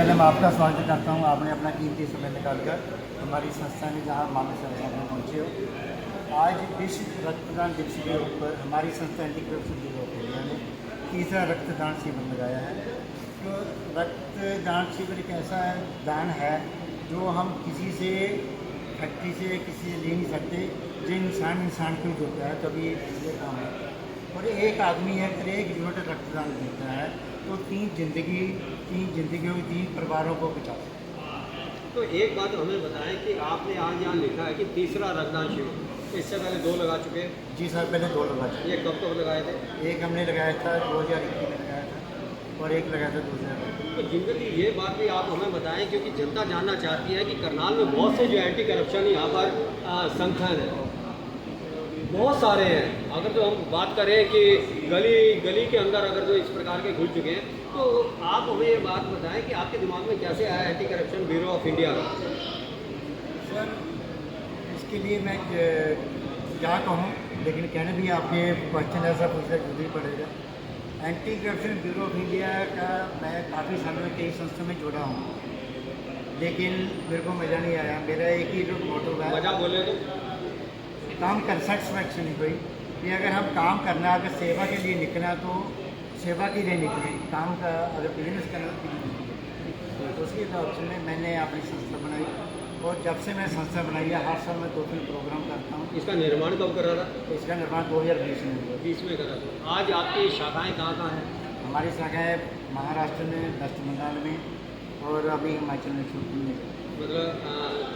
पहले मैं आपका स्वागत करता हूँ। आपने अपना कीमती समय निकालकर हमारी संस्था ने जहाँ मानव सेवा में पहुँचे हो। आज विश्व रक्तदान दिवस के ऊपर हमारी संस्था anti corruption bureau of India ने तीसरा रक्तदान शिविर लगाया है। तो रक्तदान शिविर एक ऐसा दान है जो हम किसी से फैक्ट्री से किसी से ले नहीं सकते, जो इंसान को होता है तभी ये काम है। और एक आदमी है अगर 1 यूनिट रक्तदान देता है तो 3 जिंदगियों 3 परिवारों को बचा सकता है। तो एक बात हमें बताएं कि आपने आज यहाँ लिखा है कि तीसरा रक्तदान शिविर, इससे पहले 2 लगा चुके हैं? जी सर, पहले 2 लगा चुके। ये कब लगाए थे? एक हमने लगाया था 2021 में लगाया था और एक लगाया था 2022। तो जिंदर जी ये बात भी आप हमें बताएं, क्योंकि जनता जानना चाहती है कि करनाल में बहुत से जो एंटी करप्शन यहाँ पर संगठन है, बहुत सारे हैं। अगर जो हम बात करें कि गली के अंदर अगर जो इस प्रकार के घुस चुके हैं, तो आप हमें ये बात बताएं कि आपके दिमाग में कैसे आया anti corruption bureau of India का? सर इसके लिए मैं क्या कहूँ, लेकिन कहने भी आपके क्वेश्चन ऐसा पूछना जरूरी पड़ेगा। Anti corruption bureau of India का मैं काफ़ी सालों में कई संस्थाओं में जुड़ा हूँ, लेकिन मेरे को मज़ा नहीं आया। मेरा एक ही जो मोटो है, मजा बोले तो काम कर सेटिस्फैक्शन नहीं हुई कि अगर हम काम करना, अगर सेवा के लिए निकला तो सेवा के लिए निकले, काम का अगर बिजनेस करना तो उसके हिसाब से मैंने अपनी संस्था बनाई। और जब से मैं संस्था बनाई है, हर साल मैं 2-3 प्रोग्राम करता हूँ। इसका निर्माण कब करा था? इसका निर्माण 2020 में हुआ। 20 में करा था। आज आपकी शाखाएँ कहाँ हैं? हमारी शाखाएँ महाराष्ट्र में, वेस्ट बंगाल में और अभी हिमाचल में छुट्टी में। मतलब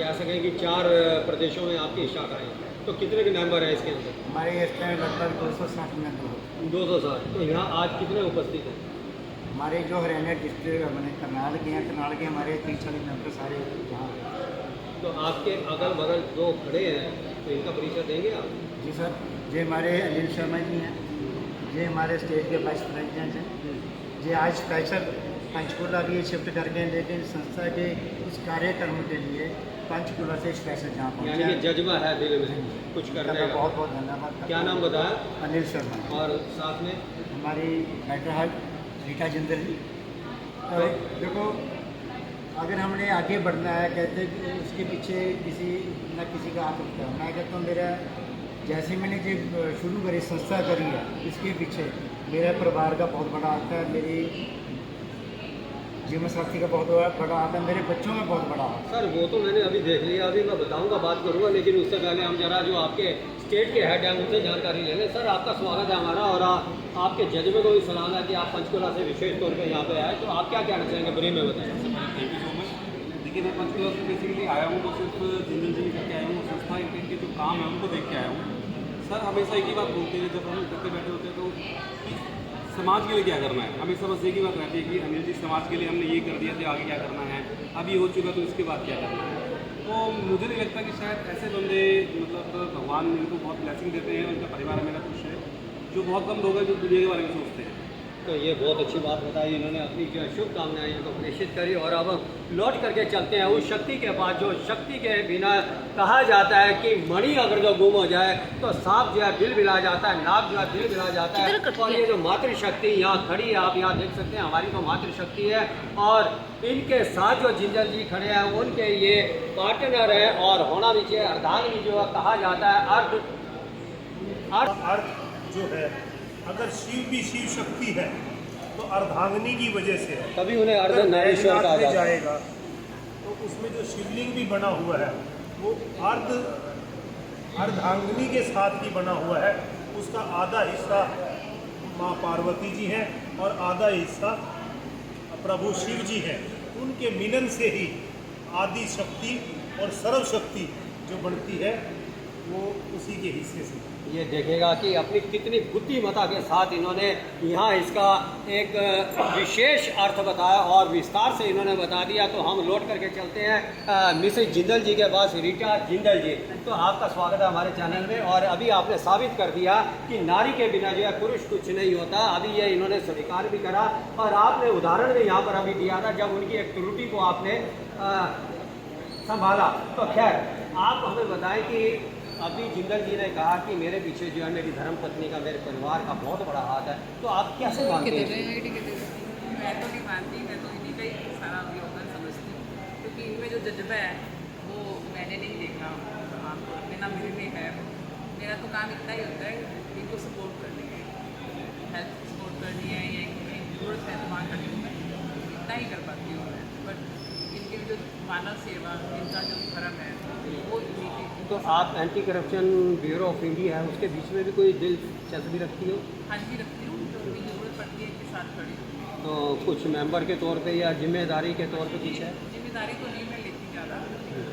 कह सकें कि 4 प्रदेशों में आपकी शाखाएँ हैं। तो कितने के मेंबर हैं इसके अंदर? हमारे इस टाइम लगभग 260 मेंबर होते हैं। 260। तो यहाँ आज कितने उपस्थित हैं? हमारे जो हरियाणा डिस्ट्रिक्ट मैंने करनाल के हैं, करनाल के हमारे 30-40 मेंबर सारे यहाँ हैं। तो आपके अगल बगल जो खड़े हैं तो इनका परिचय देंगे आप? जी सर, ये हमारे अनिल शर्मा जी हैं, ये हमारे स्टेट के वाइस प्रेसिडेंट हैं। ये आज स्पेशल पंचकुला भी शिफ्ट कर गए, लेकिन संस्था के इस कार्यक्रम के लिए पंचकुला से स्पेशल जहाँ पहुँचे। यानी कि जज्बा है दिल में कुछ करने का। बहुत बहुत धन्यवाद। क्या नाम बताया? अनिल शर्मा। और साथ में हमारी बेटर हेल्प रीटा जिंदल जी। तो देखो, अगर हमने आगे बढ़ना है, कहते हैं कि उसके पीछे किसी न किसी का हाथ होता है। मैं कहता हूँ मेरा जैसे मैंने जो शुरू करी संस्था करी है, इसके पीछे मेरे परिवार का बहुत बड़ा हाथ है, मेरी जीवन साथी का बहुत बड़ा हाथ है, मेरे बच्चों में बहुत बड़ा हाथ है। सर वो तो मैंने अभी देख लिया, अभी मैं बताऊंगा, बात करूंगा, लेकिन उससे पहले हम जरा जो आपके स्टेट के हेड हैं उनसे जानकारी ले लें। सर आपका स्वागत है हमारा, और आपके जज्बे को भी सलाम है कि आप पंचकुला से विशेष तौर पर यहाँ पे आए। तो आप क्या कहना चाहेंगे ब्रीफ में बताएं? Thank you so much. देखिए मैं पंचकुला से बेसिकली आया हूँ तो सिर्फ जिंदल जी करके आया हूँ, संस्था के जो काम है उनको देख के आया हूँ। सर हमेशा एक ही बात बोलते हैं जब हम करते बैठे होते हैं तो समाज के लिए क्या करना है, हमेशा बस एक ही बात रहती है कि अनिल जी समाज के लिए हमने ये कर दिया तो आगे क्या करना है, अभी हो चुका तो इसके बाद क्या करना है। तो मुझे नहीं लगता कि शायद ऐसे बंदे, मतलब भगवान इनको बहुत ब्लेसिंग देते हैं, उनका परिवार मेरा खुश है, जो बहुत कम लोग हैं जो दुनिया के बारे में सोचते हैं। तो ये बहुत अच्छी बात बताई इन्होंने, अपनी जो शुभकामनाएं इनको प्रेषित करी। और अब लौट करके चलते हैं उस शक्ति के पास, जो शक्ति के बिना कहा जाता है कि मणि अगर जो गुम हो जाए तो सांप जो है बिल बिला जाता है, नाग जो है बिल बिला जाता है। और ये जो मातृशक्ति यहाँ खड़ी है, आप यहाँ देख सकते हैं, हमारी तो मातृशक्ति है, और इनके साथ जो जिंदल जी खड़े हैं उनके ये पार्टनर है, और होना भी चाहिए। अर्धांगिनी जो है कहा जाता है, अर्थ जो है, अगर शिव भी शिव शक्ति है तो अर्धांगिनी की वजह से है। तभी उन्हें अर्धनारीश्वर कहा जाएगा। तो उसमें जो शिवलिंग भी बना हुआ है वो अर्धांगिनी के साथ ही बना हुआ है। उसका आधा हिस्सा माँ पार्वती जी हैं और आधा हिस्सा प्रभु शिव जी हैं। उनके मिलन से ही आदि शक्ति और सर्व शक्ति जो बनती है वो उसी के हिस्से से। ये देखेगा कि अपनी कितनी बुद्धिमत्ता के साथ इन्होंने यहाँ इसका एक विशेष अर्थ बताया और विस्तार से इन्होंने बता दिया। तो हम लौट करके चलते हैं मिसेस जिंदल जी के पास, रीटा जिंदल जी। तो आपका स्वागत है हमारे चैनल में। और अभी आपने साबित कर दिया कि नारी के बिना जो है पुरुष कुछ नहीं होता। अभी ये इन्होंने स्वीकार भी करा, और आपने उदाहरण भी यहाँ पर अभी दिया था जब उनकी एक त्रुटि को आपने संभाला। तो खैर आप हमें बताएं कि अभी जिंदल जी ने कहा कि मेरे पीछे जो है मेरी धर्मपत्नी का, मेरे परिवार का बहुत बड़ा हाथ है। तो आप कैसे मानते हैं? मैं तो नहीं मानती, मैं तो इन्हीं का ही सारा योगदान जो जज्बा है वो मैंने नहीं देखा आमतौर पे, ना मेरे में है। मेरा तो काम इतना ही होता है इनको सपोर्ट करनी है, हेल्थ सपोर्ट करनी है, या इनकी जरूरत है तो वहाँ करनी है, इतना ही कर पाती हूँ मैं। बट इनकी जो मानव सेवा, इनका जो धर्म है वो नीति। तो आप anti corruption bureau of India है उसके बीच में भी कोई दिलचस्पी रखती हो? हाँ जी रखती हूँ, जो भी जरूरत पड़ती है इनके साथ खड़ी हूँ। तो कुछ मेंबर के तौर पे या जिम्मेदारी के तौर पे कुछ है? जिम्मेदारी तो नहीं मैं लेती ज़्यादा,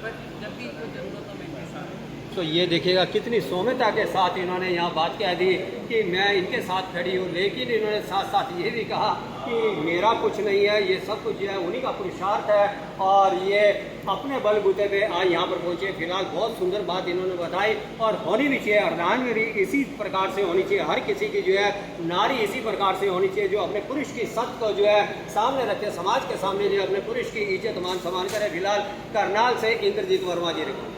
बट जब भी कोई ज़रूरत हो मैं इनके साथ हूँ। तो ये देखिएगा कितनी सौम्यता के साथ इन्होंने यहाँ बात कह दी कि मैं इनके साथ खड़ी हूँ, लेकिन इन्होंने साथ साथ ये भी कहा कि मेरा कुछ नहीं है, ये सब कुछ जो है उन्हीं का पुरुषार्थ है और ये अपने बलबूते पे आज यहाँ पर पहुँचे। फिलहाल बहुत सुंदर बात इन्होंने बताई और होनी भी चाहिए, अर्धांगिनी इसी प्रकार से होनी चाहिए, हर किसी की जो है नारी इसी प्रकार से होनी चाहिए जो अपने पुरुष की सत्य को जो है सामने रखे, समाज के सामने जो है अपने पुरुष की इज्जत मान सम्मान करे। फिलहाल करनाल से इंद्रजीत वर्मा जी रिपोर्ट।